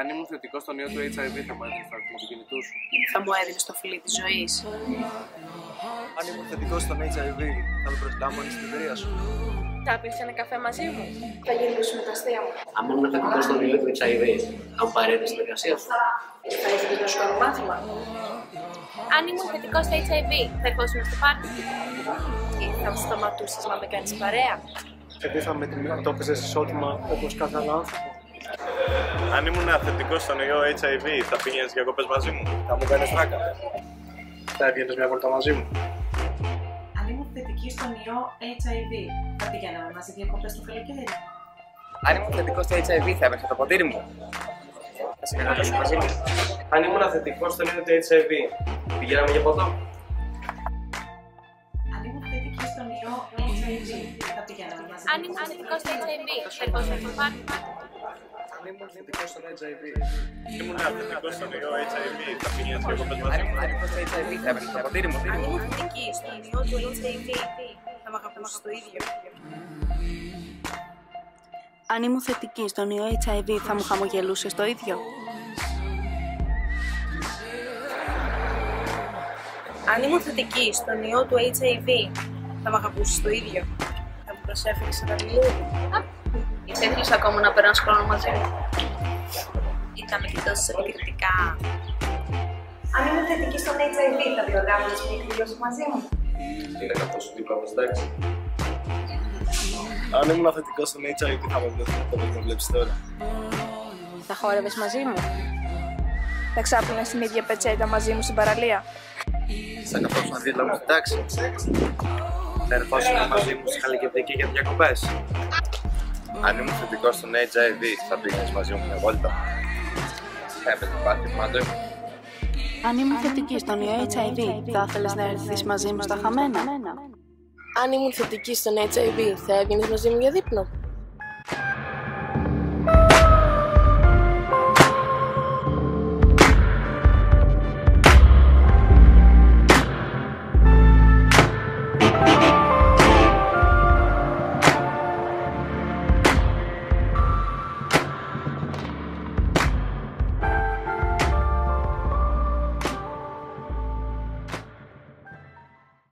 Αν ήμουν θετικό στον ιό του HIV, θα μου έδινες το αριθμό του κινητού σου. Θα μου έδινες το φιλί της ζωής. Αν ήμουν θετικό στον HIV, θα με προσλάμβανες στην εταιρεία σου. Θα πίνεις ένα καφέ μαζί μου. Θα γελούσουμε τα αστεία μου. Αν ήμουν θετικό στον ιό του HIV, θα μου παρέδεσαι στην εργασία σου. Θα ήθελες να σου κάνω μάθημα. Αν ήμουν θετικό στο HIV, θα ερχόσουν στο πάρτι. Ή θα μου σταματούσες να με κάνεις παρέα. Γιατί θα με αντιμετώπιζες ισότιμα όπως κάθε άλλο άνθρωπο. Αν ήμουν θετικός στον ιό HIV, θα πήγαινες διακοπές μαζί μου. Θα μου κάνεις δράκα. Θα έβγαινες μια βόλτα μαζί μου. Αν ήμουν θετική στον ιό HIV, θα πηγαίναμε μαζί διακοπές στο καλοκαίρι. Αν ήμουν θετικό στο HIV, θα έπαιξα το ποτήρι μου. Θα σε κανονίσω μαζί μου. Αν ήμουν θετικό στον ιό του HIV, πηγαίναμε για ποτό. Αν ήμουν θετική στον ιό HIV, θα πηγαίναμε μαζί. Αν ήμουν θετικό στο HIV, θα ερχόσουν στο πάρτι. Αν ήμουν θετικό στον HIV, Ήμουν θετικός στον ιό HIV, θα πήγαινες διακοπές μαζί μου. Αν ήμουν θετικό στο HIV, θα έπαιξα το ποτήρι μου. Αν ήμουν θετική στον ιό του HIV, θα μ' αγαπούσες το ίδιο. Αν ήμουν θετική στον ιό HIV, θα μου χαμογελούσες το ίδιο. Αν ήμουν θετική στον ιό του HIV, θα μ' αγαπούσες το ίδιο. Θα μου προσέφερες ένα λουλούδι. Ή θα ήθελες ακόμα να περνάς χρόνο μαζί μου. Ήταν και τόσο επικριτικά. Αν ήμουν θετική στον HIV, θα διοργάνωνες μια εκδήλωση μαζί μου. Είναι καθώς σου δίπλα μας, εντάξει. αν ήμουν θετικό στον HIV, θα με βλέπει όπως με βλέπεις τώρα. Θα χόρευες μαζί μου. Θα ξάπλυνες την ίδια πετσέτα μαζί μου στην παραλία. Θα καθόσουν δίπλα μου στην τάξη. Θα ερχόσουν μαζί μου στη Χαλκιδική για διακοπές. Αν ήμουν θετικός στον HIV, θα πήγαινες μαζί μου μια βόλτα. Θα έπαιζε πάρτι μαζί μου. Αν ήμουν θετική στον ιό HIV, θα ήθελες να έρθεις μαζί μου στα χαμένα. Αν ήμουν θετική στον HIV, θα έβγαινες μαζί μου για δείπνο.